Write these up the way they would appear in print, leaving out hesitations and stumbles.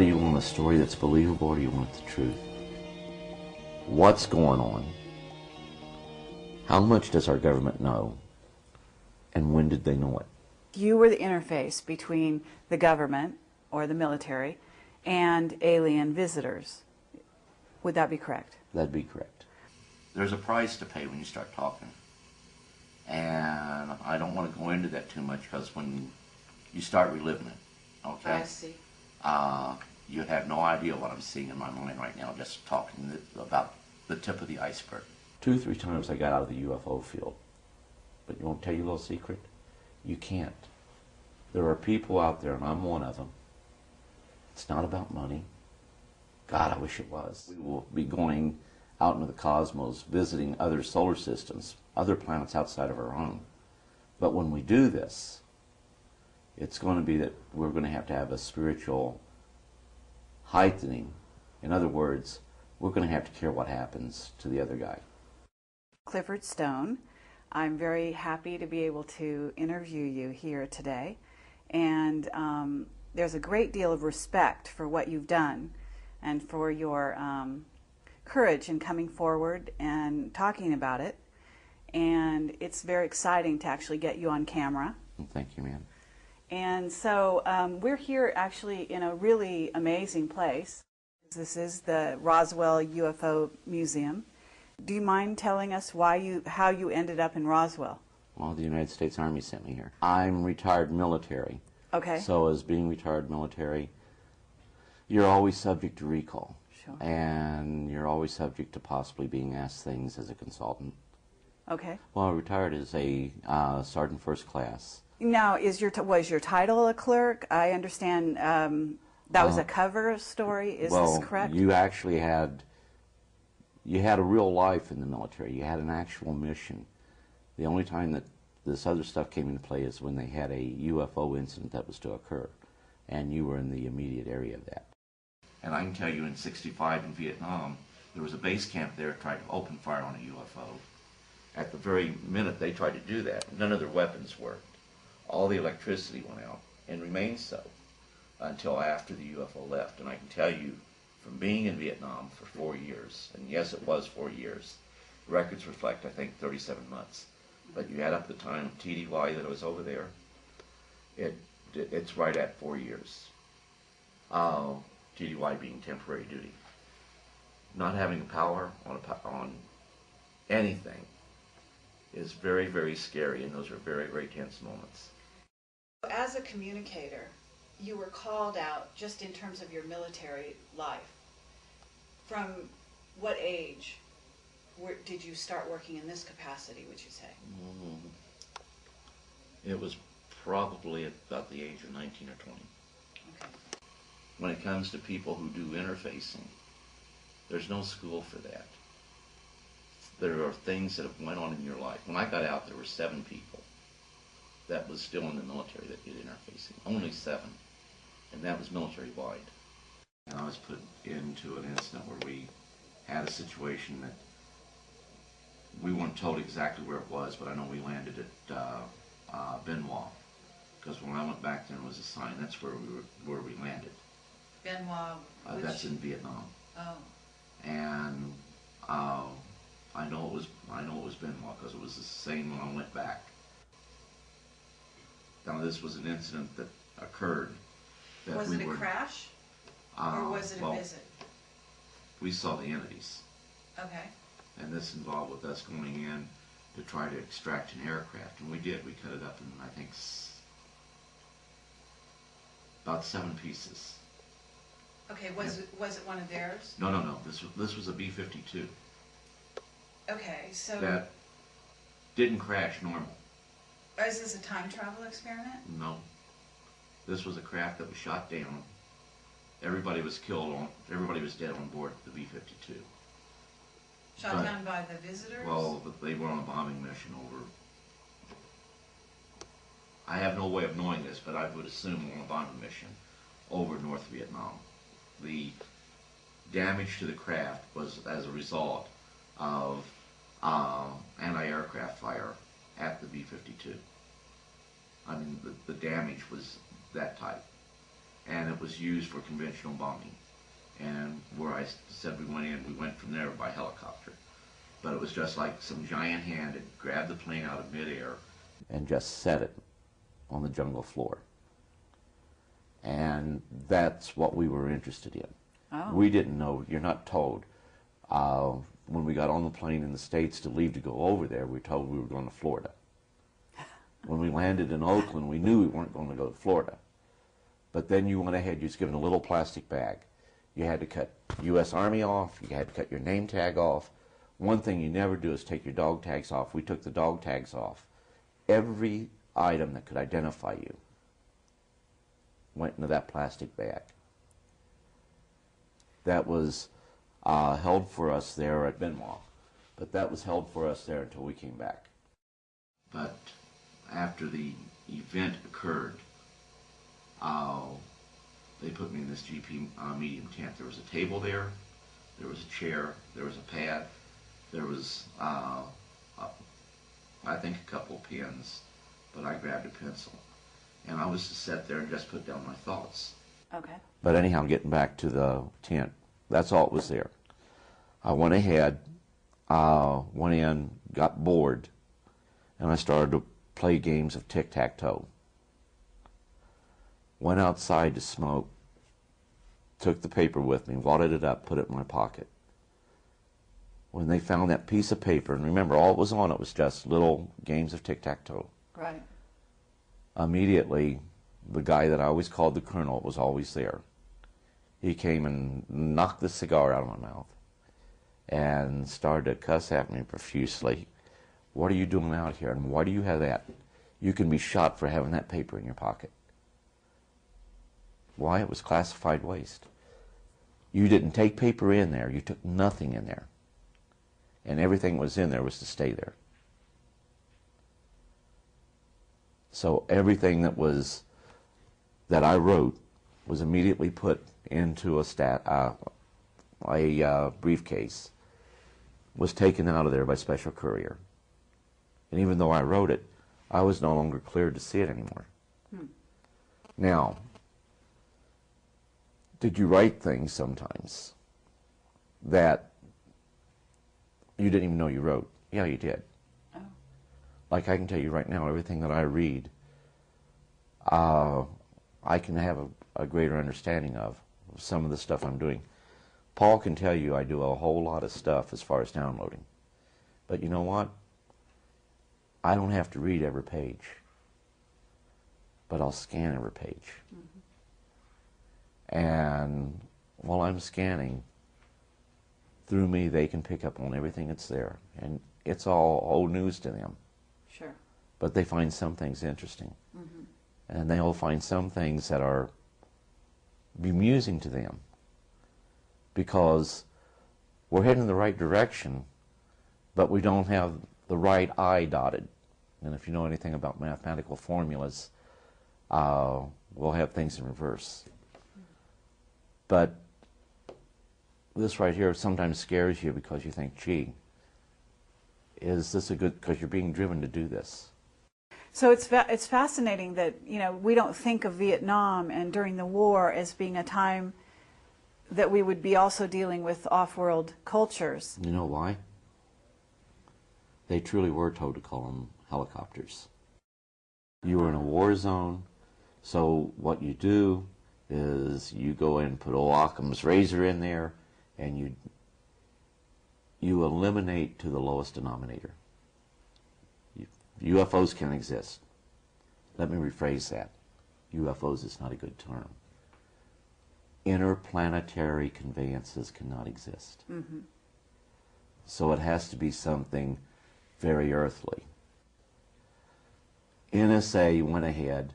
do you want, a story that's believable, or do you want the truth? What's going on? How much does our government know? And when did they know it? You were the interface between the government, or the military, and alien visitors. Would that be correct? That'd be correct. There's a price to pay when you start talking. And I don't want to go into that too much, because when you start reliving it, okay? I see. You have no idea what I'm seeing in my mind right now, just talking about the tip of the iceberg. 2 or 3 times I got out of the UFO field. But you want to tell you a little secret? You can't. There are people out there, and I'm one of them. It's not about money. God, I wish it was. We will be going out into the cosmos, visiting other solar systems, other planets outside of our own. But when we do this, it's going to be that we're going to have a spiritual heightening. In other words, we're going to have to care what happens to the other guy. Clifford Stone, I'm very happy to be able to interview you here today. And there's a great deal of respect for what you've done and for your courage in coming forward and talking about it. And it's very exciting to actually get you on camera. Thank you, ma'am. And so we're here actually in a really amazing place. This is the Roswell UFO Museum. Do you mind telling us how you ended up in Roswell? Well, the United States Army sent me here. I'm retired military. Okay. So as being retired military, you're always subject to recall. Sure. And you're always subject to possibly being asked things as a consultant. Okay. Well, I retired as a sergeant first class. Now, was your title a clerk? I understand that was a cover story. Is this correct? Well, you actually had a real life in the military. You had an actual mission. The only time that this other stuff came into play is when they had a UFO incident that was to occur, and you were in the immediate area of that. And I can tell you in '65 in Vietnam, there was a base camp there trying to open fire on a UFO. At the very minute they tried to do that, none of their weapons worked. All the electricity went out, and remained so until after the UFO left. And I can tell you, from being in Vietnam for 4 years, and yes, it was 4 years, records reflect, I think, 37 months. But you add up the time of TDY that I was over there, it's right at 4 years. TDY being temporary duty. Not having power on anything is very, very scary, and those are very, very tense moments. As a communicator, you were called out just in terms of your military life. From what age did you start working in this capacity, would you say? It was probably about the age of 19 or 20. Okay. When it comes to people who do interfacing, there's no school for that. There are things that have went on in your life. When I got out, there were 7 people that was still in the military that did interfacing. Only 7. And that was military-wide. And I was put into an incident where we had a situation that we weren't told exactly where it was, but I know we landed at Benoit. Because when I went back then, it was a sign. That's where we landed. Benoit, that's in Vietnam. Oh. And I know it was Benoit because it was the same when I went back. Now this was an incident that occurred. Was it a crash, or was it a visit? We saw the entities. Okay. And this involved with us going in to try to extract an aircraft, and we did. We cut it up in, I think, about 7 pieces. Okay. Was it one of theirs? No. This was a B-52. Okay, so that didn't crash normal. Is this a time travel experiment? No. This was a craft that was shot down. Everybody was dead on board the B-52. Shot down by the visitors? Well, they were on a bombing mission over... I have no way of knowing this, but I would assume on a bombing mission over North Vietnam. The damage to the craft was as a result of anti-aircraft fire at the B-52. I mean, the damage was that type. and it was used for conventional bombing. And where I said we went from there by helicopter. But it was just like some giant hand had grabbed the plane out of midair and just set it on the jungle floor. And that's what we were interested in. Oh. We didn't know, you're not told. When we got on the plane in the States to leave to go over there, we were told we were going to Florida. When we landed in Oakland, we knew we weren't going to go to Florida. But then you went ahead, you was given a little plastic bag. You had to cut U.S. Army off, you had to cut your name tag off. One thing you never do is take your dog tags off. We took the dog tags off. Every item that could identify you went into that plastic bag. That was held for us there at Benoit, but that was held for us there until we came back. But after the event occurred, they put me in this GP medium tent. There was a table there was a chair, there was a pad, there was, I think, a couple of pens, but I grabbed a pencil. And I was to sit there and just put down my thoughts. Okay. But anyhow, getting back to the tent, that's all that was there. I went ahead, went in, got bored, and I started to play games of tic-tac-toe. Went outside to smoke, took the paper with me, wadded it up, put it in my pocket. When they found that piece of paper, and remember, all it was on it was just little games of tic-tac-toe. Right. Immediately, the guy that I always called the colonel was always there. He came and knocked the cigar out of my mouth and started to cuss at me profusely. What are you doing out here, and why do you have that? You can be shot for having that paper in your pocket. Why? It was classified waste. You didn't take paper in there. You took nothing in there. And everything that was in there was to stay there. So everything that I wrote was immediately put into a briefcase, was taken out of there by special courier. And even though I wrote it, I was no longer cleared to see it anymore. Now, did you write things sometimes that you didn't even know you wrote? Yeah, you did. Oh. Like I can tell you right now, everything that I read, I can have a greater understanding of some of the stuff I'm doing. Paul can tell you I do a whole lot of stuff as far as downloading. But you know what? I don't have to read every page, but I'll scan every page. And while I'm scanning, through me they can pick up on everything that's there. And it's all old news to them. Sure. But they find some things interesting. And they'll find some things that are bemusing to them, because we're heading in the right direction, but we don't have the right I dotted. And if you know anything about mathematical formulas, we'll have things in reverse. But this right here sometimes scares you because you think, gee, is this a good, because you're being driven to do this. So it's fascinating that, you know, we don't think of Vietnam and during the war as being a time that we would be also dealing with off-world cultures. You know why? They truly were told to call them helicopters. You were in a war zone, so what you do is you go in and put old Occam's razor in there, and you eliminate to the lowest denominator. UFOs can exist. Let me rephrase that. UFOs is not a good term. Interplanetary conveyances cannot exist. So it has to be something very earthly. NSA went ahead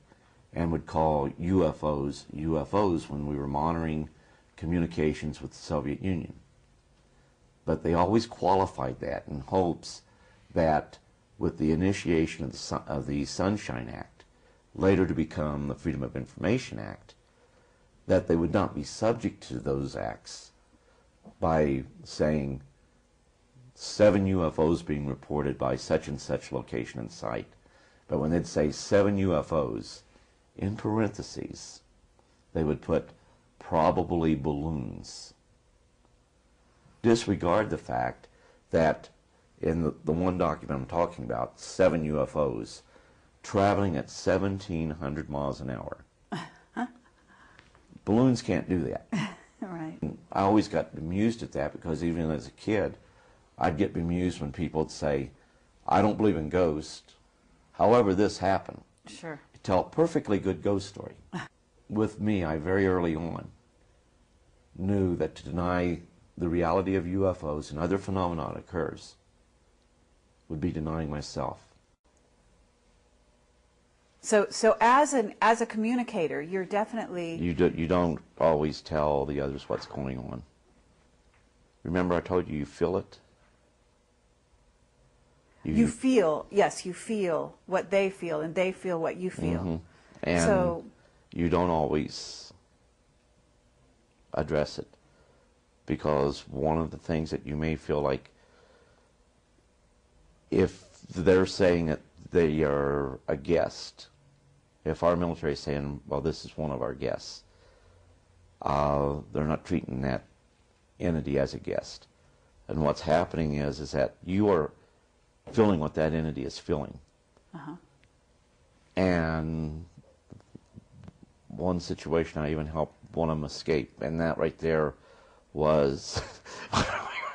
and would call UFOs UFOs when we were monitoring communications with the Soviet Union. But they always qualified that in hopes that with the initiation of the Sunshine Act, later to become the Freedom of Information Act, that they would not be subject to those acts by saying 7 UFOs being reported by such and such location and site. But when they'd say 7 UFOs, in parentheses, they would put probably balloons. Disregard the fact that in the one document I'm talking about, 7 UFOs traveling at 1,700 miles an hour. Balloons can't do that. Right. I always got bemused at that because even as a kid, I'd get bemused when people would say, I don't believe in ghosts. However, this happened. Sure. You tell a perfectly good ghost story. With me, I very early on knew that to deny the reality of UFOs and other phenomena that occurs would be denying myself. So as a communicator, you're definitely... You don't always tell the others what's going on. Remember I told you feel it? You feel, yes, you feel what they feel, and they feel what you feel. Mm-hmm. And so you don't always address it, because one of the things that you may feel like, if they're saying that they are a guest, if our military is saying, well, this is one of our guests, they're not treating that entity as a guest. And what's happening is that you are feeling what that entity is feeling. Uh-huh. And one situation, I even helped one of them escape, and that right there was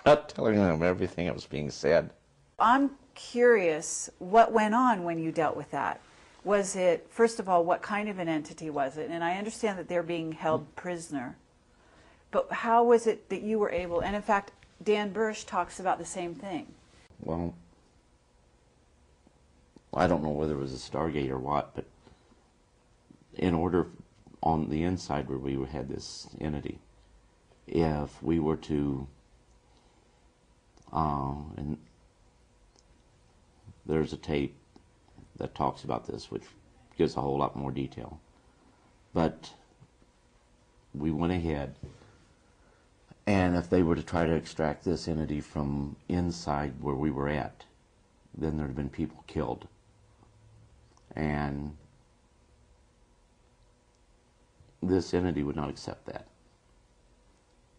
not telling them everything that was being said. I'm curious, what went on when you dealt with that? Was it, first of all, what kind of an entity was it? And I understand that they're being held prisoner, but how was it that you were able, and in fact, Dan Bursch talks about the same thing. Well, I don't know whether it was a Stargate or what, but in order, on the inside where we had this entity, if we were to, and there's a tape that talks about this, which gives a whole lot more detail, but we went ahead, and if they were to try to extract this entity from inside where we were at, then there'd have been people killed. And this entity would not accept that.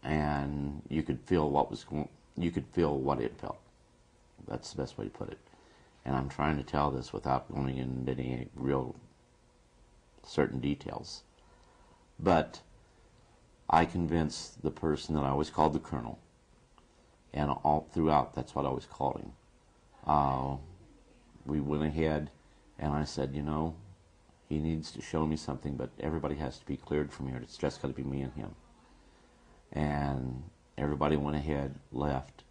And you could feel what was going, you could feel what it felt. That's the best way to put it. And I'm trying to tell this without going into any real certain details. But I convinced the person that I always called the Colonel, and all throughout that's what I always called him. We went ahead and I said, you know, he needs to show me something, but everybody has to be cleared from here. It's just got to be me and him. And everybody went ahead, left.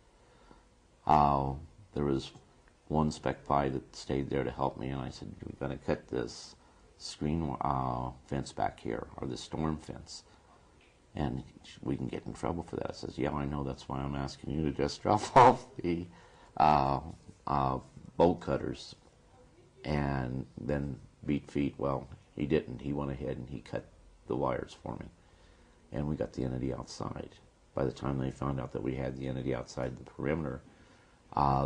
There was one Spec 5 that stayed there to help me, and I said, we've got to cut this screen fence back here, or the storm fence, and we can get in trouble for that. I says, yeah, I know, that's why I'm asking you to just drop off the bolt cutters and then beat feet. Well, he didn't. He went ahead and he cut the wires for me, and we got the entity outside. By the time they found out that we had the entity outside the perimeter,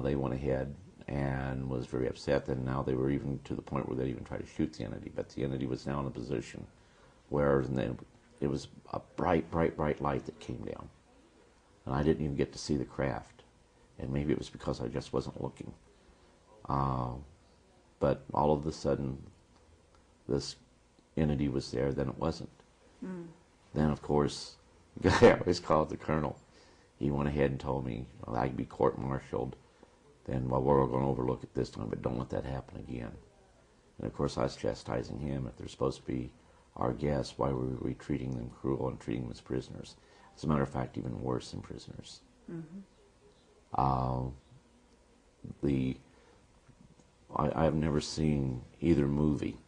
they went ahead and was very upset, and now they were even to the point where they even tried to shoot the entity, but the entity was now in a position where it was a bright, bright, bright light that came down, and I didn't even get to see the craft, and maybe it was because I just wasn't looking. But all of a sudden, this entity was there, then it wasn't. Mm. Then, of course, the guy I always called the Colonel, he went ahead and told me, well, I'd be court-martialed, then, well, we're going to overlook it this time, but don't let that happen again. And, of course, I was chastising him. If they're supposed to be our guests, why were we treating them cruel and treating them as prisoners? As a matter of fact, even worse than prisoners. Mm-hmm. I have never seen either movie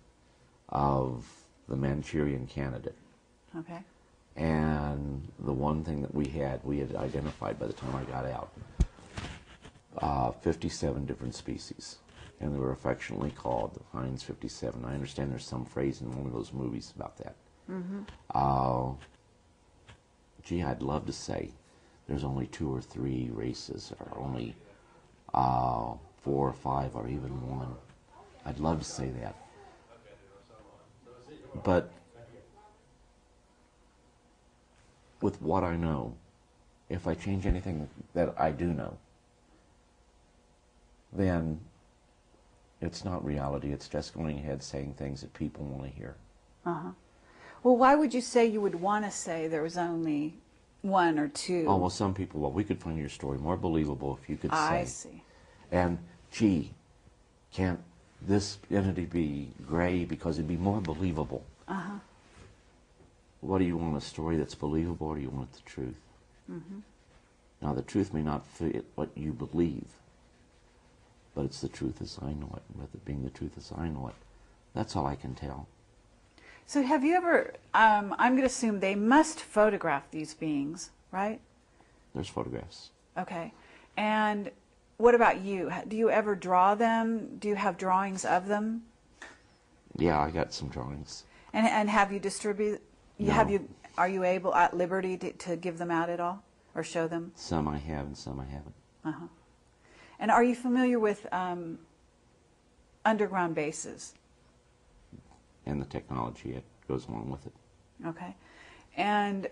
of the Manchurian Candidate. Okay. And the one thing that we had identified by the time I got out, 57 different species. And they were affectionately called the Heinz 57. I understand there's some phrase in one of those movies about that. Mm-hmm. Gee, I'd love to say there's only 2 or 3 races, or only 4 or 5, or even 1. I'd love to say that. But with what I know, if I change anything that I do know, then it's not reality. It's just going ahead saying things that people want to hear. Uh-huh. Well, why would you say you would want to say there was only one or two? Oh, well, some people, well, we could find your story more believable if you could say. I see. And, gee, can't this entity be gray because it'd be more believable? Uh-huh. What do you want, a story that's believable, or do you want the truth? Mm-hmm. Now, the truth may not fit what you believe, but it's the truth as I know it. With it being the truth as I know it, that's all I can tell. So have you ever, I'm going to assume they must photograph these beings, right? There's photographs. Okay. And what about you? Do you ever draw them? Do you have drawings of them? Yeah, I got some drawings. And have you distributed? No. Are you able, at liberty, to give them out at all, or show them? Some I have and some I haven't. Uh-huh. And are you familiar with underground bases? And the technology that goes along with it. Okay. And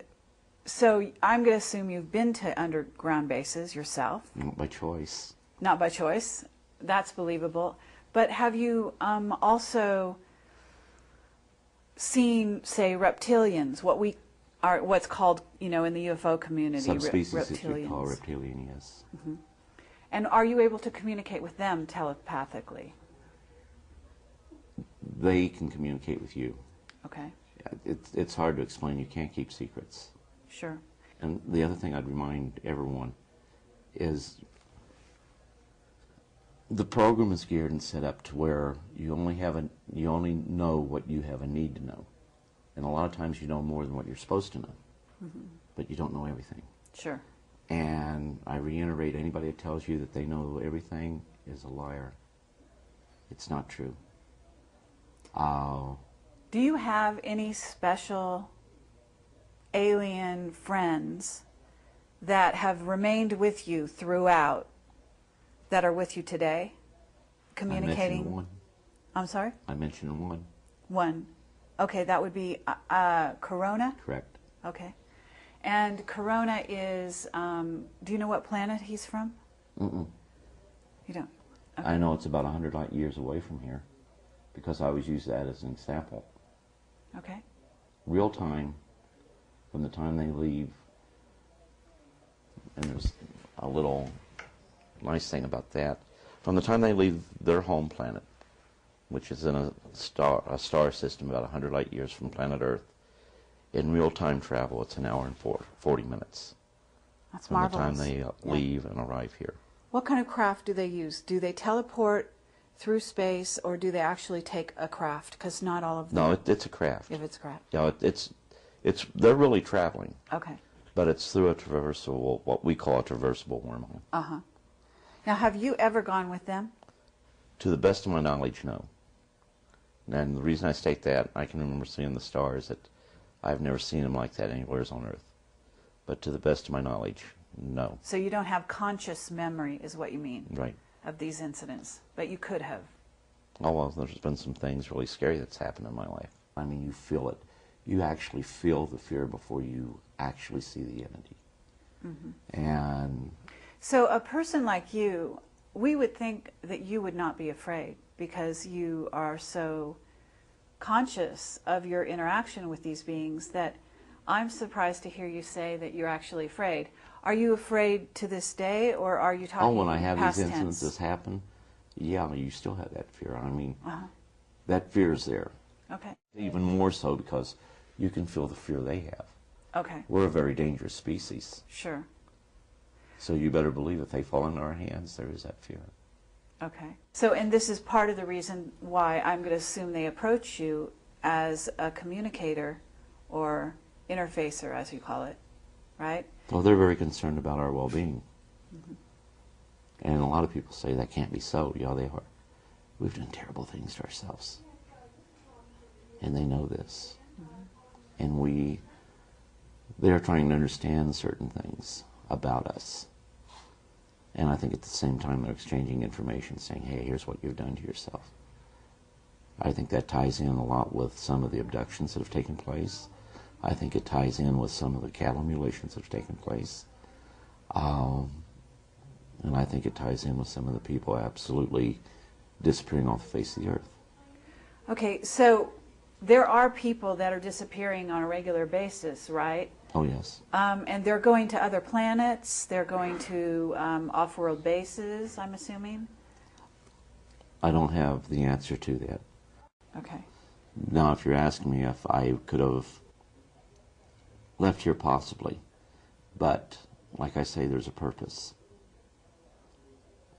so I'm going to assume you've been to underground bases yourself. Not by choice. Not by choice. That's believable. But have you also seen, say, reptilians, what's called, in the UFO community, Subspecies reptilians? that you call reptilian, yes. Mm-hmm. And are you able to communicate with them telepathically? They can communicate with you. Okay. It's hard to explain. You can't keep secrets. Sure. And the other thing I'd remind everyone is the program is geared and set up to where you only know what you have a need to know. And a lot of times you know more than what you're supposed to know. Mm-hmm. But you don't know everything. Sure. And I reiterate, anybody that tells you that they know everything is a liar. It's not true. Do you have any special alien friends that have remained with you throughout, that are with you today, communicating? I mentioned one. I'm sorry? I mentioned one. One. Okay, that would be Corona? Correct. Okay. And Corona is, do you know what planet he's from? Mm-mm. You don't? Okay. I know it's about 100 light years away from here because I always use that as an example. Okay. Real time, from the time they leave, and there's a little nice thing about that, from the time they leave their home planet, which is in a star system about 100 light years from planet Earth, in real-time travel, it's an hour and 40 minutes. That's from marvelous. the time they leave and arrive here. What kind of craft do they use? Do they teleport through space, or do they actually take a craft? Because not all of them. No, it's a craft. If it's a craft. Yeah, they're really traveling. Okay. But it's through a traversable, what we call a traversable wormhole. Uh-huh. Now, have you ever gone with them? To the best of my knowledge, no. And the reason I state that, I can remember seeing the stars, that I've never seen them like that anywhere on Earth. But to the best of my knowledge, no. So you don't have conscious memory, is what you mean? Right. Of these incidents, but you could have. Oh, well, there's been some things really scary that's happened in my life. I mean, you feel it. You actually feel the fear before you actually see the entity. Mm-hmm. And so a person like you, we would think that you would not be afraid because you are so conscious of your interaction with these beings that I'm surprised to hear you say that you're actually afraid. Are you afraid to this day, or are you talking when I have past these tense? incidences happen, yeah, you still have that fear. I mean, that fear is there. Okay. Even more so because you can feel the fear they have. Okay. We're a very dangerous species. Sure. So you better believe if they fall into our hands, there is that fear. Okay. So, and this is part of the reason why I'm going to assume they approach you as a communicator or interfacer, as you call it, right? Well, they're very concerned about our well-being. Mm-hmm. And a lot of people say that can't be so. Yeah, they are. We've done terrible things to ourselves. And they know this. Mm-hmm. And they're trying to understand certain things about us. And I think at the same time they're exchanging information, saying, hey, here's what you've done to yourself. I think that ties in a lot with some of the abductions that have taken place, I think it ties in with some of the cattle mutilations that have taken place. And I think it ties in with some of the people absolutely disappearing off the face of the earth. Okay, so there are people that are disappearing on a regular basis, right? Oh, yes. And they're going to other planets, they're going to off-world bases, I'm assuming? I don't have the answer to that. Okay. Now, if you're asking me if I could have left here, possibly. But, like I say, there's a purpose.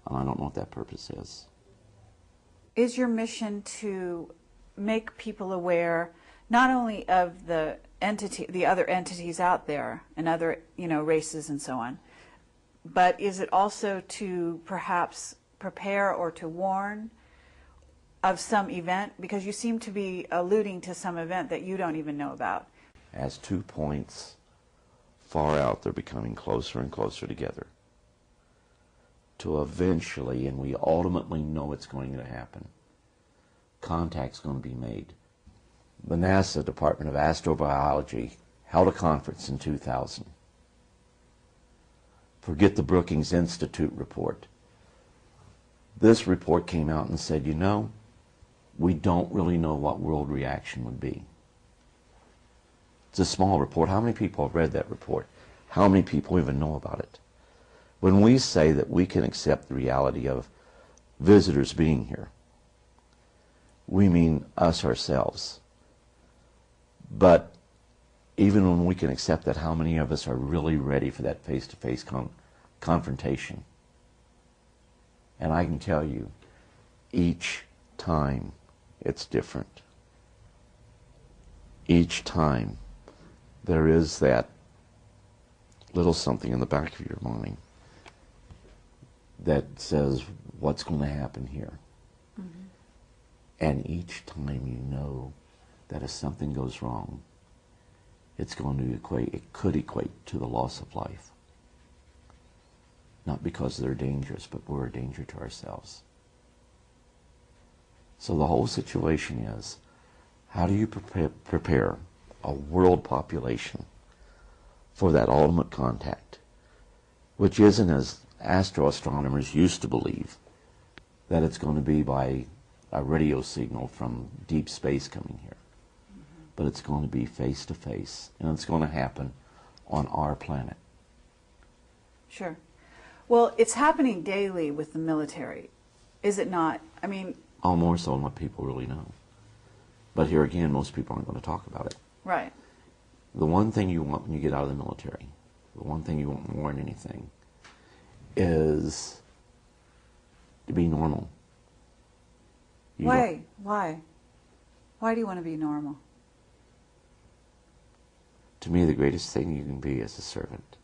And I don't know what that purpose is. Is your mission to make people aware not only of the other entities out there and other, races and so on, but is it also to perhaps prepare or to warn of some event? Because you seem to be alluding to some event that you don't even know about. As 2 points far out, they're becoming closer and closer together to eventually, and we ultimately know it's going to happen, contact's going to be made. The NASA Department of Astrobiology held a conference in 2000. Forget the Brookings Institute report. This report came out and said, we don't really know what world reaction would be. It's a small report. How many people have read that report? How many people even know about it? When we say that we can accept the reality of visitors being here, we mean us ourselves. But even when we can accept that, how many of us are really ready for that face-to-face confrontation? And I can tell you, each time it's different. Each time there is that little something in the back of your mind that says, what's going to happen here? Mm-hmm. And each time you know that if something goes wrong, it could equate to the loss of life. Not because they're dangerous, but we're a danger to ourselves. So the whole situation is, how do you prepare a world population for that ultimate contact, which isn't, as astroastronomers used to believe, that it's going to be by a radio signal from deep space coming here. Mm-hmm. But it's going to be face to face, and it's going to happen on our planet. Sure. Well, it's happening daily with the military, is it not? I mean... Oh, more so than what people really know. But here again, most people aren't going to talk about it. Right. The one thing you want when you get out of the military, the one thing you want more than anything, is to be normal. Why? Why? Why do you want to be normal? To me, the greatest thing you can be is a servant.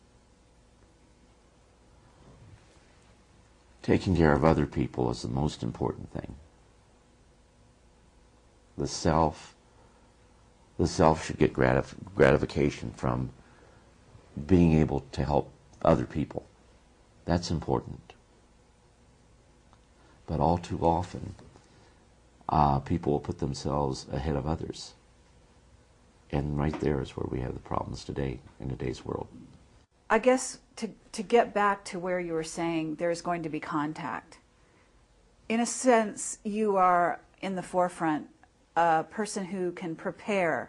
Taking care of other people is the most important thing. The self should get gratification from being able to help other people. That's important. But all too often, people will put themselves ahead of others. And right there is where we have the problems today, in today's world. I guess to get back to where you were saying there's going to be contact, in a sense, you are in the forefront, a person who can prepare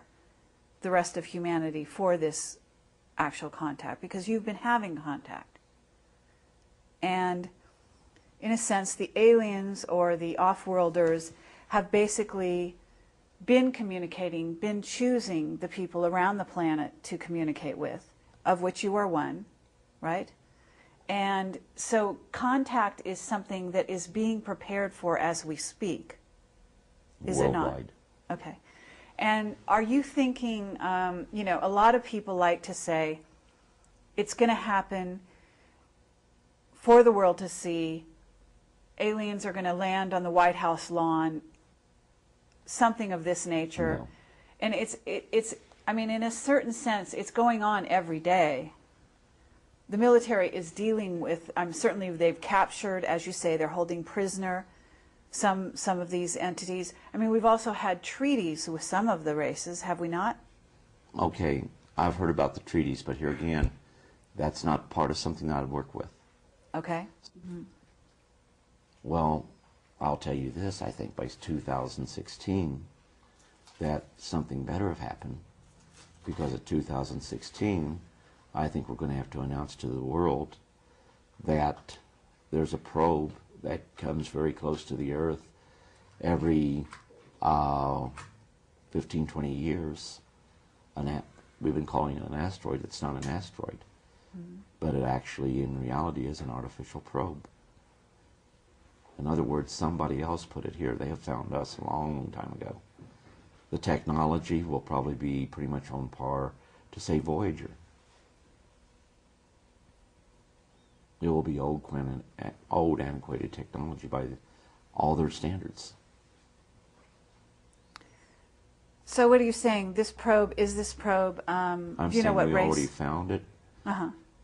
the rest of humanity for this actual contact, because you've been having contact. And in a sense, the aliens or the off-worlders have basically been communicating, been choosing the people around the planet to communicate with, of which you are one, right? And so contact is something that is being prepared for as we speak. Is it not? Worldwide. Okay. And are you thinking, a lot of people like to say it's going to happen for the world to see, aliens are going to land on the White House lawn, something of this nature. No. And it's in a certain sense, it's going on every day. The military is dealing with, certainly they've captured, as you say, they're holding prisoner some of these entities. We've also had treaties with some of the races, have we not? Okay, I've heard about the treaties, but here again, that's not part of something that I'd work with. Okay. Well, I'll tell you this, I think by 2016 that something better have happened, because at 2016 I think we're going to have to announce to the world that there's a probe that comes very close to the Earth every 15, 20 years. We've been calling it an asteroid. It's not an asteroid, but it actually in reality is an artificial probe. In other words, somebody else put it here. They have found us a long time ago. The technology will probably be pretty much on par to, say, Voyager. It will be old antiquated technology by all their standards. So what are you saying? This probe, is this probe, I'm do you know saying what we race? already found it.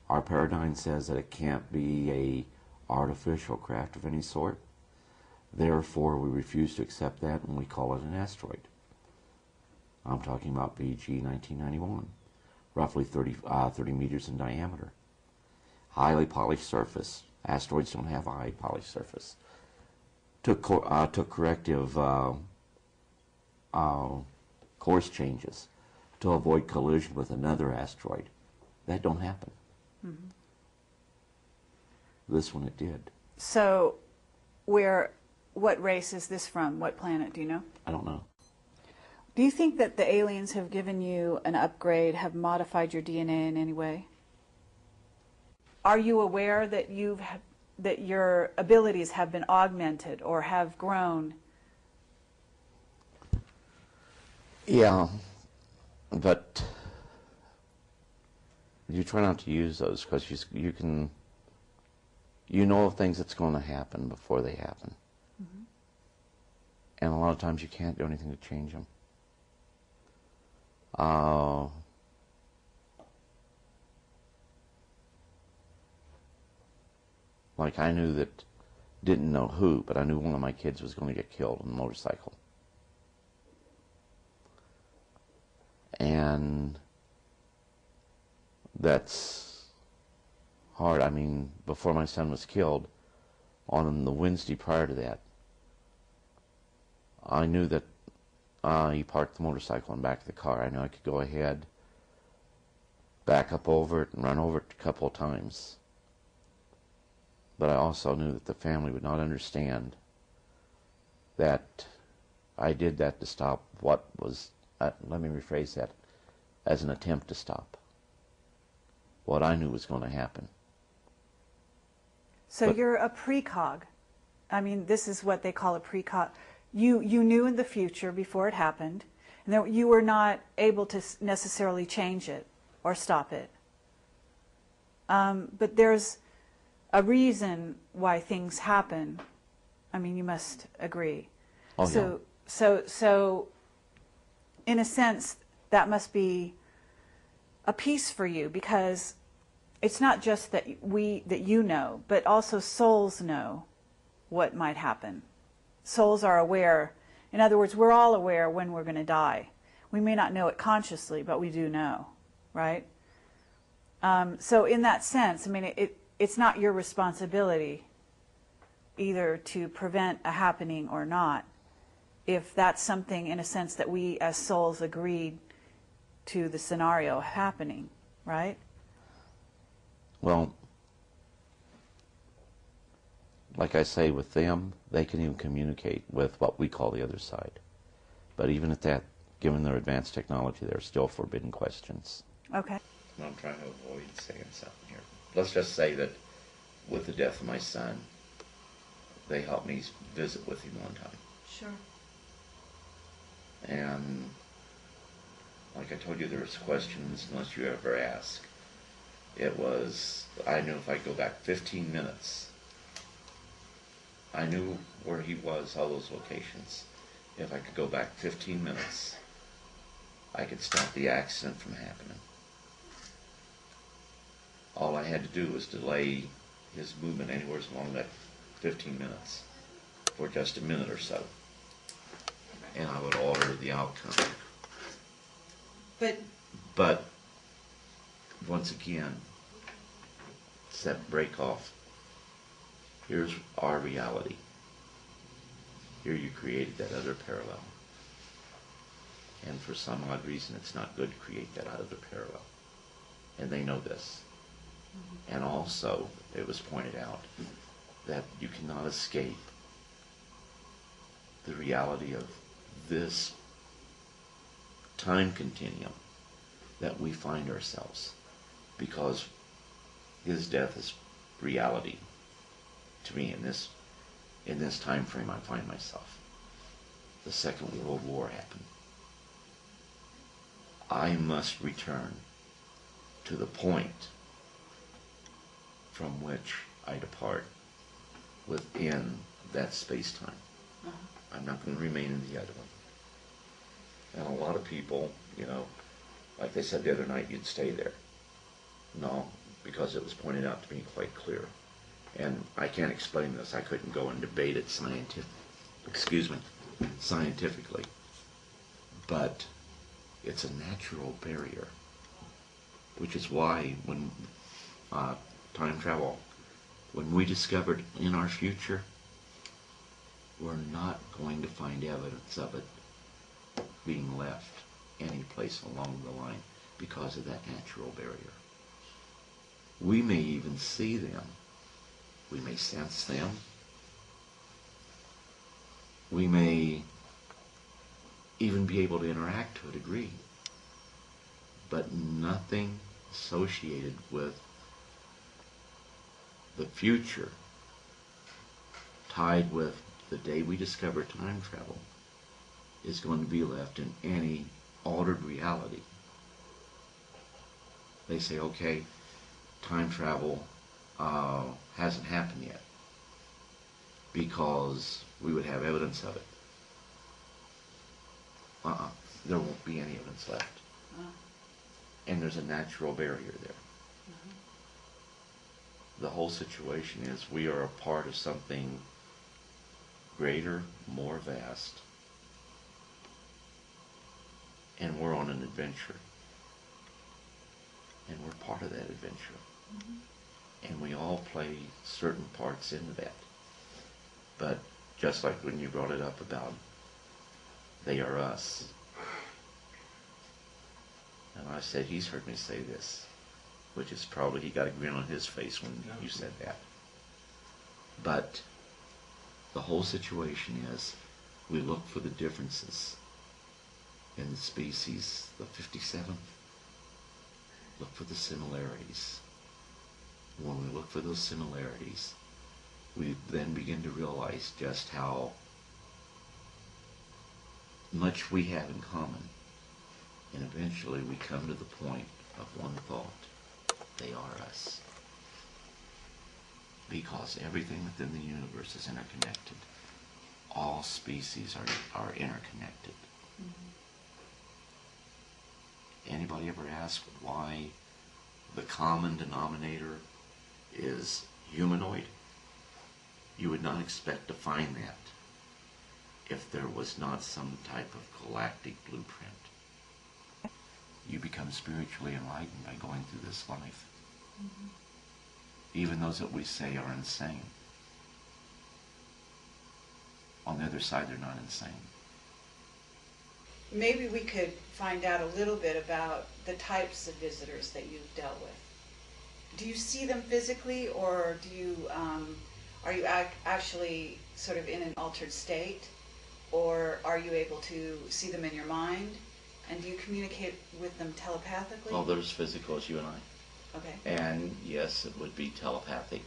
Our paradigm says that it can't be a artificial craft of any sort. Therefore, we refuse to accept that and we call it an asteroid. I'm talking about BG 1991, roughly 30 meters in diameter. Highly polished surface. Asteroids don't have a high polished surface. Took corrective course changes to avoid collision with another asteroid. That don't happen. This one it did. So what race is this from? What planet, do you know? I don't know. Do you think that the aliens have given you an upgrade, have modified your DNA in any way? Are you aware that that your abilities have been augmented or have grown? Yeah, but you try not to use those because you know of things that's going to happen before they happen. And a lot of times you can't do anything to change them. Like I knew that, didn't know who, but I knew one of my kids was going to get killed on a motorcycle. And that's hard. I mean, before my son was killed, on the Wednesday prior to that, I knew that he parked the motorcycle in the back of the car. I knew I could go ahead, back up over it, and run over it a couple of times. But I also knew that the family would not understand that I did that to stop what was, let me rephrase that, as an attempt to stop what I knew was going to happen. So you're a precog. I mean, this is what they call a precog. You knew in the future before it happened, and that you were not able to necessarily change it or stop it. But there's a reason why things happen. I mean, you must agree. Oh, yeah. So, in a sense, that must be a peace for you, because it's not just that you know, but also souls know what might happen. Souls are aware. In other words, we're all aware when we're going to die. We may not know it consciously, but we do know, right? So in that sense, I mean, it's not your responsibility either to prevent a happening or not, if that's something, in a sense, that we as souls agreed to the scenario happening, right? Well, like I say, with them, they can even communicate with what we call the other side. But even at that, given their advanced technology, there are still forbidden questions. Okay. I'm trying to avoid saying something here. Let's just say that with the death of my son, they helped me visit with him one time. Sure. And like I told you, there's questions unless you ever ask. It was, I knew if I go back 15 minutes, I knew where he was, all those locations. If I could go back 15 minutes, I could stop the accident from happening. All I had to do was delay his movement anywhere along that 15 minutes for just a minute or so, and I would alter the outcome. But But once again, it's that break off. Here's our reality. Here you created that other parallel. And for some odd reason, it's not good to create that other parallel. And they know this. Mm-hmm. And also, it was pointed out that you cannot escape the reality of this time continuum that we find ourselves, because his death is reality to me in this time frame I find myself. The Second World War happened. I must return to the point from which I depart within that space-time. I'm not going to remain in the other one. And a lot of people, like they said the other night, you'd stay there. No, because it was pointed out to me quite clear. And I can't explain this. I couldn't go and debate it scientifically. But it's a natural barrier, which is why when time travel, when we discovered in our future, we're not going to find evidence of it being left any place along the line because of that natural barrier. We may even see them. We may sense them. We may even be able to interact to a degree, but nothing associated with the future tied with the day we discover time travel is going to be left in any altered reality. They say, okay, time travel hasn't happened yet because we would have evidence of it. There won't be any evidence left. And there's a natural barrier there. The whole situation is we are a part of something greater, more vast, and we're on an adventure. And we're part of that adventure. And we all play certain parts into that. But just like when you brought it up about they are us, and I said, he's heard me say this, which is probably, he got a grin on his face when you said that. But the whole situation is, we look for the differences in the species, the 57th, look for the similarities. When we look for those similarities, we then begin to realize just how much we have in common. And eventually we come to the point of one thought. They are us. Because everything within the universe is interconnected. All species are interconnected. Anybody ever ask why the common denominator is humanoid? You would not expect to find that if there was not some type of galactic blueprint. You become spiritually enlightened by going through this life. Even those that we say are insane, on the other side, they're not insane. Maybe we could find out a little bit about the types of visitors that you've dealt with. Do you see them physically, or do you are you actually sort of in an altered state, or are you able to see them in your mind? And do you communicate with them telepathically? Well, there's physical as you and I. Okay. And yes, it would be telepathic.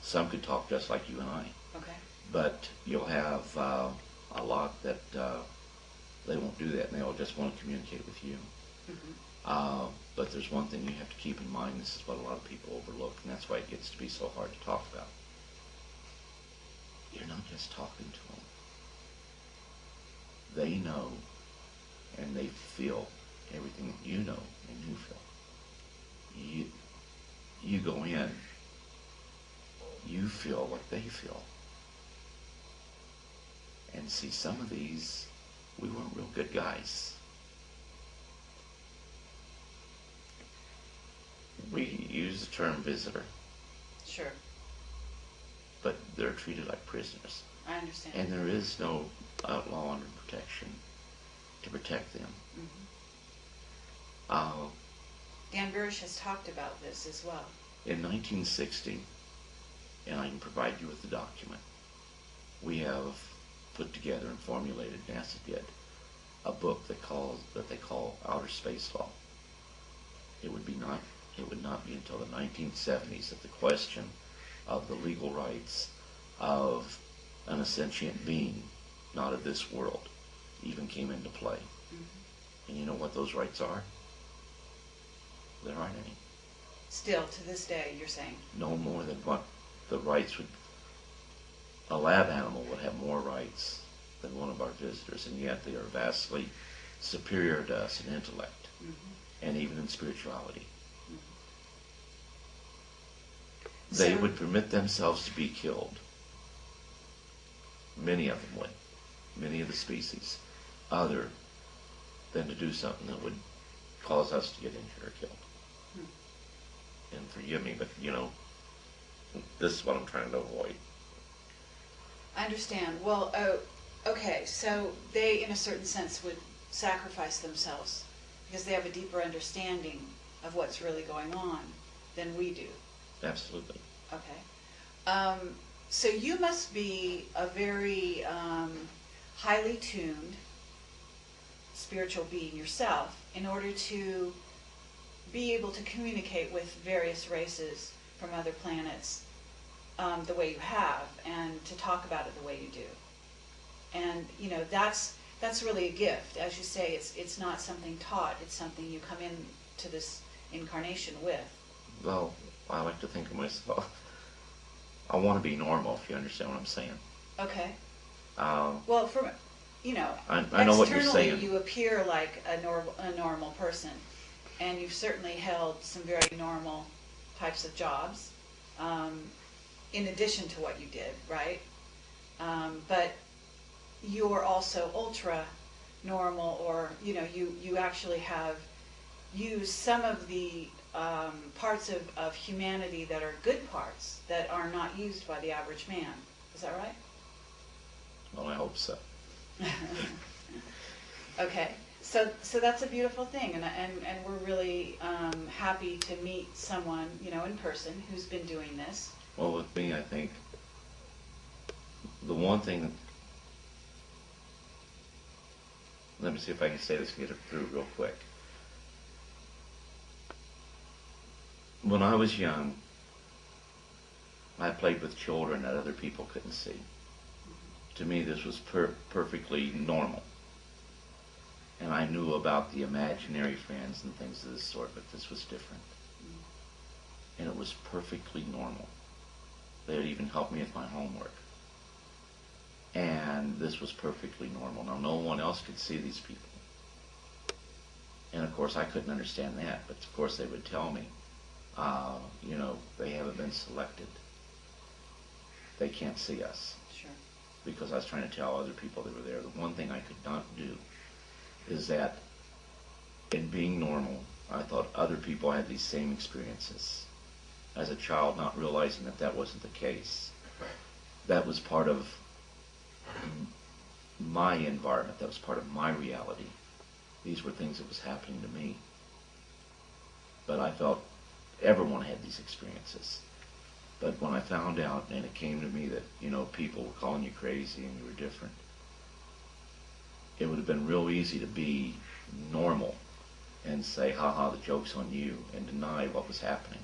Some could talk just like you and I. Okay. But you'll have a lot that they won't do that, and they'll just want to communicate with you. But there's one thing you have to keep in mind. This is what a lot of people overlook, and that's why it gets to be so hard to talk about. You're not just talking to them. They know, and they feel everything that you know and you feel. You go in, you feel what they feel. And see, some of these, we weren't real good guys. We use the term visitor, Sure. but they're treated like prisoners. I understand. And there is no law and protection to protect them. Mm-hmm. Dan Burish has talked about this as well. In 1960, and I can provide you with the document, we have put together and formulated, NASA did, a book that they call Outer Space Law. It would not be until the 1970s that the question of the legal rights of an sentient being, not of this world, even came into play. Mm-hmm. And you know what those rights are? There aren't any. Still, to this day, you're saying? No more than what the rights would... A lab animal would have more rights than one of our visitors, and yet they are vastly superior to us in intellect, mm-hmm. and even in spirituality. Mm-hmm. They would permit themselves to be killed. Many of them would. Many of the species. Other than to do something that would cause us to get injured or killed. Hmm. And forgive me, but, this is what I'm trying to avoid. I understand. Well, okay, so they, in a certain sense, would sacrifice themselves because they have a deeper understanding of what's really going on than we do. Absolutely. Okay. So you must be a very highly tuned spiritual being yourself in order to be able to communicate with various races from other planets the way you have, and to talk about it the way you do. And that's really a gift. As you say, it's not something taught, it's something you come into this incarnation with. Well, I like to think of myself, I want to be normal, if you understand what I'm saying. Okay. Well, from, I know what you're saying. Externally you appear like a normal person, and you've certainly held some very normal types of jobs, in addition to what you did, right? But you're also ultra normal, or, you actually have used some of the parts of humanity that are good parts that are not used by the average man. Is that right? Well, I hope so. Okay, so that's a beautiful thing, and we're really happy to meet someone, in person who's been doing this. Well, with me, I think the one thing, let me see if I can say this and get it through real quick. When I was young, I played with children that other people couldn't see. To me, this was perfectly normal. And I knew about the imaginary friends and things of this sort, but this was different. And it was perfectly normal. They would even help me with my homework. And this was perfectly normal. Now, no one else could see these people. And of course, I couldn't understand that, but of course they would tell me, they haven't been selected. They can't see us. Sure. Because I was trying to tell other people that were there. The one thing I could not do is that in being normal, I thought other people had these same experiences. As a child, not realizing that that wasn't the case. That was part of my environment. That was part of my reality. These were things that was happening to me. But I felt everyone had these experiences. But when I found out, and it came to me that, people were calling you crazy and you were different, it would have been real easy to be normal and say, ha-ha, the joke's on you, and deny what was happening.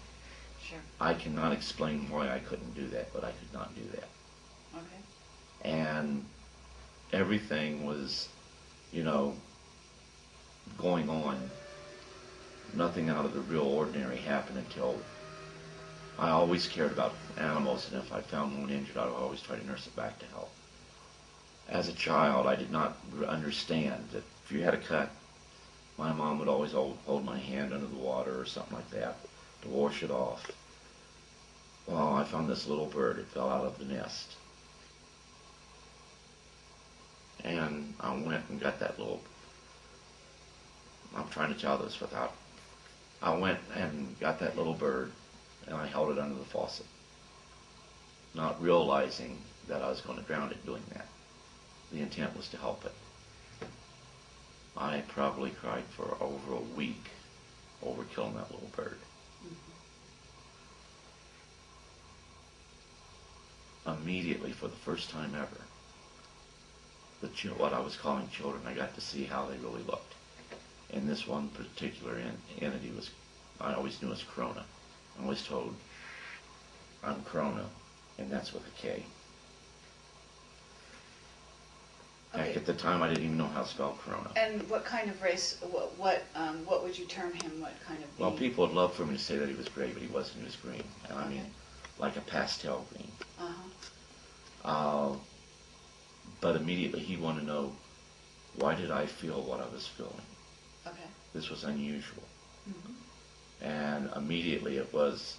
Sure. I cannot explain why I couldn't do that, but I could not do that. Okay. And everything was, going on. Nothing out of the real ordinary happened until I always cared about animals, and if I found one injured, I would always try to nurse it back to health. As a child, I did not understand that if you had a cut, my mom would always hold my hand under the water or something like that to wash it off. Well, I found this little bird. It fell out of the nest. And I went and got that little... I'm trying to tell this without I went and got that little bird, and I held it under the faucet, not realizing that I was going to drown it doing that. The intent was to help it. I probably cried for over a week over killing that little bird. Immediately, for the first time ever, what I was calling children, I got to see how they really looked. And this one particular entity was, I always knew as Corona. I always told, I'm Corona, and that's with a K. Okay. Back at the time, I didn't even know how to spell Corona. And what kind of race, what would you term him, what kind of being? Well, people would love for me to say that he was gray, but he wasn't. He was green. And I mean, like a pastel green. But immediately he wanted to know, why did I feel what I was feeling? Okay. This was unusual. And immediately it was,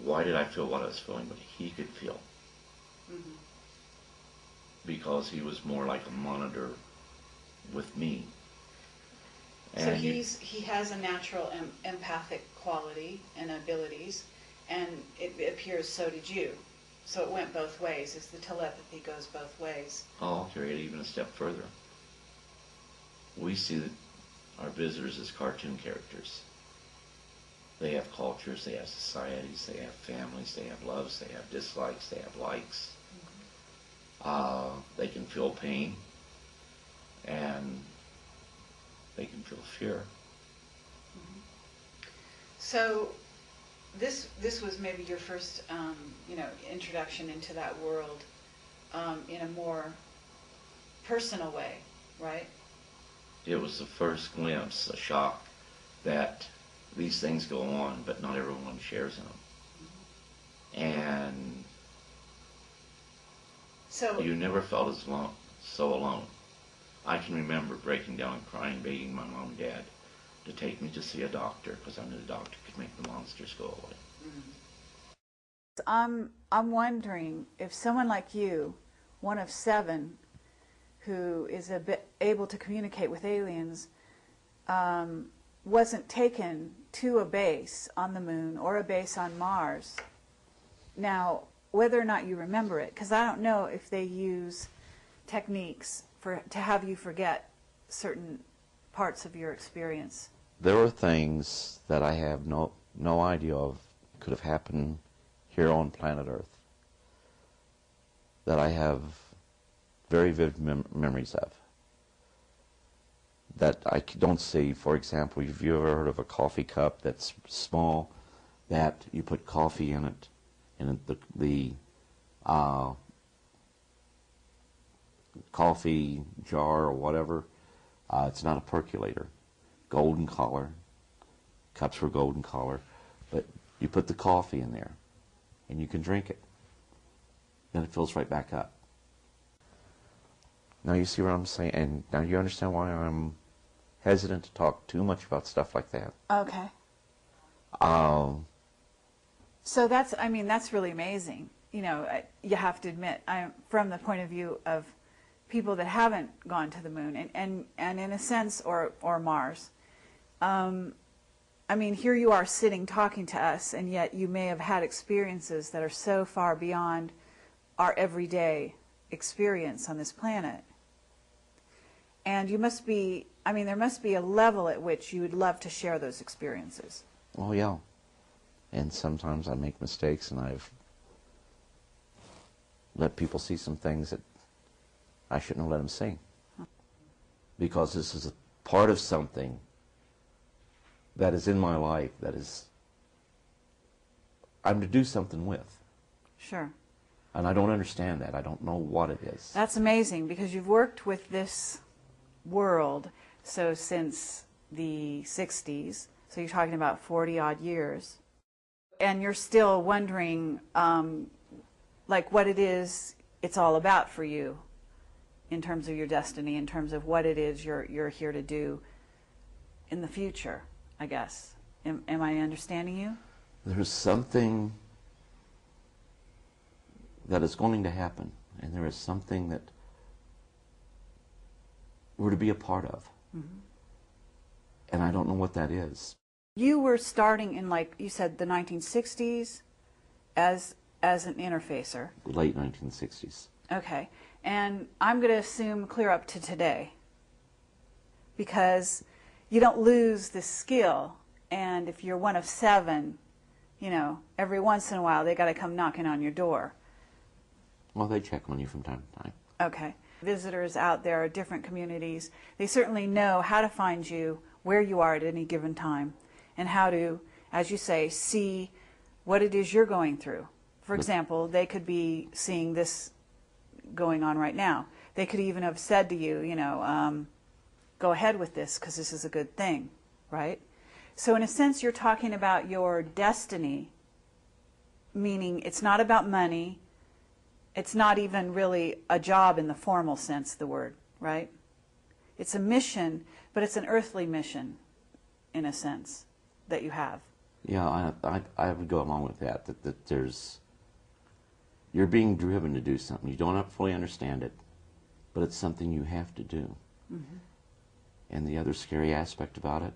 why did I feel what I was feeling, but he could feel? Because he was more like a monitor with me. And so he has a natural empathic quality and abilities, and it appears so did you. So it went both ways, as the telepathy goes both ways. Oh, I'll carry it even a step further. We see our visitors as cartoon characters. They have cultures, they have societies, they have families, they have loves, they have dislikes, they have likes. They can feel pain, and they can feel fear. So this was maybe your first introduction into that world in a more personal way, right? It was the first glimpse, a shock, that these things go on, but not everyone shares in them. And so you never felt so alone. I can remember breaking down and crying, begging my mom and dad to take me to see a doctor, because I knew the doctor could make the monsters go away. I'm wondering if someone like you, one of 7, who is able to communicate with aliens, wasn't taken to a base on the moon or a base on Mars. Now, whether or not you remember it, because I don't know if they use techniques to have you forget certain parts of your experience. There are things that I have no idea of could have happened here on planet Earth that I have very vivid memories of, that I don't see. For example, have you ever heard of a coffee cup that's small, that you put coffee in it, and the coffee jar or whatever, it's not a percolator, golden color, cups were golden color, but you put the coffee in there and you can drink it, then it fills right back up. Now you see what I'm saying, and now you understand why I'm hesitant to talk too much about stuff like that. Okay. So that's really amazing. You know, you have to admit, from the point of view of people that haven't gone to the moon and in a sense, or Mars. I mean, here you are sitting talking to us, and yet you may have had experiences that are so far beyond our everyday experience on this planet. And you must be, there must be a level at which you would love to share those experiences. Oh, yeah. And sometimes I make mistakes, and I've let people see some things that I shouldn't have let them see. Because this is a part of something that is in my life that is, I'm to do something with. Sure. And I don't understand that. I don't know what it is. That's amazing, because you've worked with this world since the 60s, so you're talking about 40-odd years. And you're still wondering, what it is it's all about for you in terms of your destiny, in terms of what it is you're here to do in the future, I guess. Am I understanding you? There's something that is going to happen, and there is something that we're to be a part of. and I don't know what that is. You were starting in, like you said, the 1960s as an interfacer. Late 1960s. Okay. And I'm going to assume clear up to today, because you don't lose the skill. And if you're one of 7, you know, every once in a while they got to come knocking on your door. Well, they check on you from time to time. Okay. Visitors out there, different communities, they certainly know how to find you, where you are at any given time, and how to, as you say, see what it is you're going through. For example, they could be seeing this going on right now. They could even have said to you, you know, go ahead with this because this is a good thing, right? So in a sense, you're talking about your destiny, meaning it's not about money. It's not even really a job in the formal sense of the word, right? It's a mission, but it's an earthly mission, in a sense, that you have. Yeah, I would go along with that, that there's, you're being driven to do something. You don't fully understand it, but it's something you have to do. Mm-hmm. And the other scary aspect about it,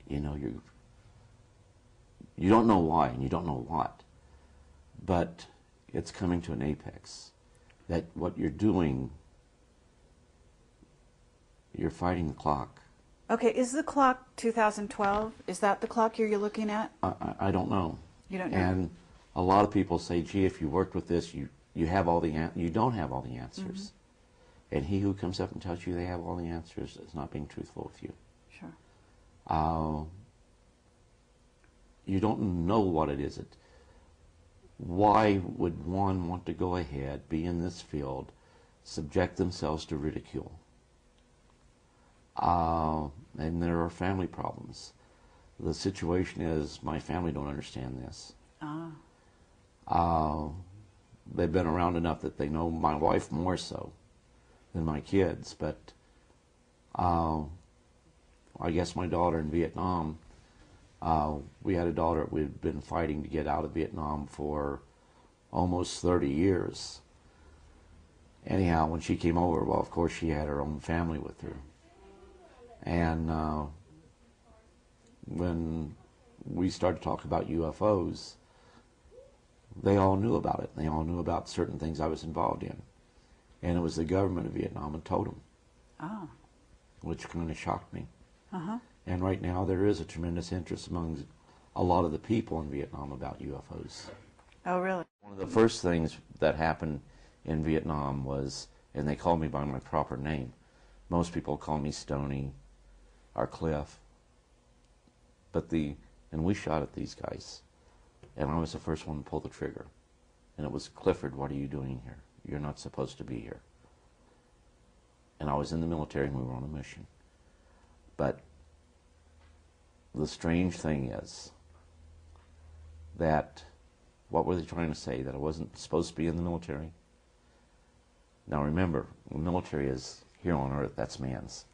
you know, you don't know why and you don't know what, but it's coming to an apex. That what you're doing, you're fighting the clock. Okay, is the clock 2012? Is that the clock you're looking at? I don't know. You don't know? And a lot of people say, gee, if you worked with this, you have all the you don't have all the answers. Mm-hmm. And he who comes up and tells you they have all the answers is not being truthful with you. Sure. You don't know what it is. Why would one want to go ahead, be in this field, subject themselves to ridicule? And there are family problems. The situation is, my family don't understand this. They've been around enough that they know my wife more so than my kids, but I guess my daughter in Vietnam, we had a daughter we'd been fighting to get out of Vietnam for almost 30 years. Anyhow, when she came over, well, of course she had her own family with her. And when we started to talk about UFOs, they all knew about it. They all knew about certain things I was involved in. And it was the government of Vietnam that told them. Oh. Which kind of shocked me. Uh-huh. And right now there is a tremendous interest among a lot of the people in Vietnam about UFOs. Oh, really? One of the first things that happened in Vietnam was, and they called me by my proper name. Most people call me Stoney or Cliff. And we shot at these guys. And I was the first one to pull the trigger. And it was, Clifford, what are you doing here? You're not supposed to be here. And I was in the military and we were on a mission. But the strange thing is that, what were they trying to say? That I wasn't supposed to be in the military? Now remember, the military is here on Earth, that's man's.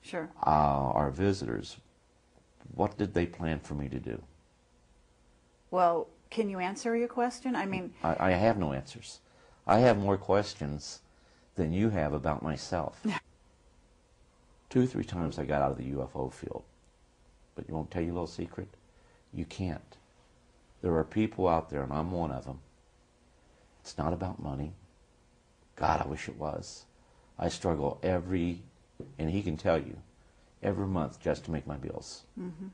Sure. Our visitors, what did they plan for me to do? Well, can you answer your question? I mean... I have no answers. I have more questions than you have about myself. 2 or 3 times I got out of the UFO field. But you won't tell you a little secret? You can't. There are people out there, and I'm one of them. It's not about money. God, I wish it was. I struggle and he can tell you, every month just to make my bills. Mm-hmm.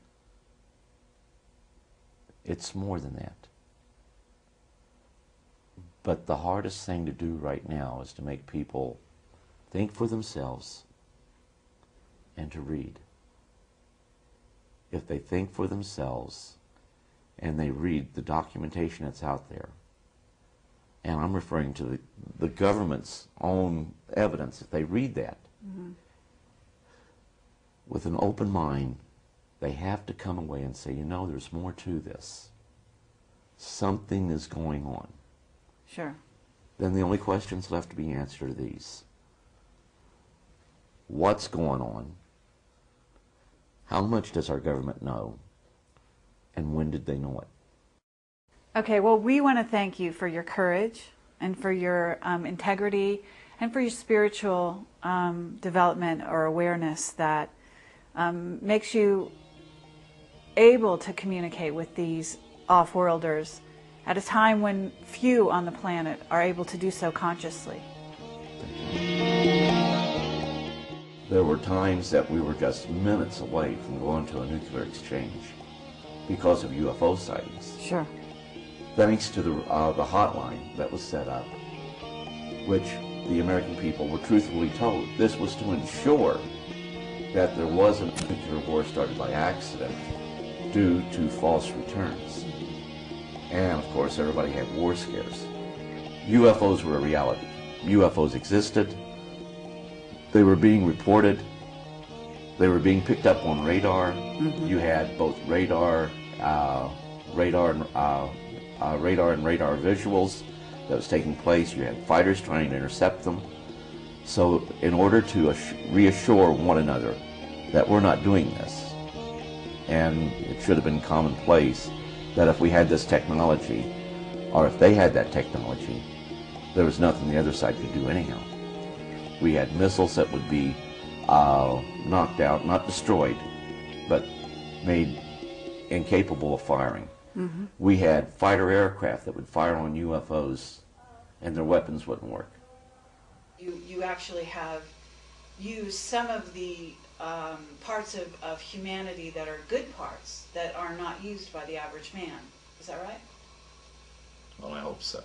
It's more than that. But the hardest thing to do right now is to make people think for themselves and to read. If they think for themselves and they read the documentation that's out there, and I'm referring to the government's own evidence, if they read that, mm-hmm. with an open mind, they have to come away and say, you know, there's more to this. Something is going on. Sure. Then the only questions left to be answered are these. What's going on? How much does our government know? And when did they know it? Okay, well, we want to thank you for your courage and for your integrity and for your spiritual development or awareness that makes you able to communicate with these off-worlders at a time when few on the planet are able to do so consciously. There were times that we were just minutes away from going to a nuclear exchange because of UFO sightings. Sure. Thanks to the hotline that was set up, which the American people were truthfully told this was to ensure that there wasn't a nuclear war started by accident due to false returns. And of course everybody had war scares. UFOs were a reality. UFOs existed. They were being reported. They were being picked up on radar. Mm-hmm. You had both radar and radar visuals that was taking place. You had fighters trying to intercept them. So in order to reassure one another that we're not doing this, and it should have been commonplace that if we had this technology, or if they had that technology, there was nothing the other side could do anyhow. We had missiles that would be knocked out, not destroyed, but made incapable of firing. Mm-hmm. We had fighter aircraft that would fire on UFOs and their weapons wouldn't work. You actually have used some of the parts of humanity that are good parts that are not used by the average man. Is that right? Well, I hope so.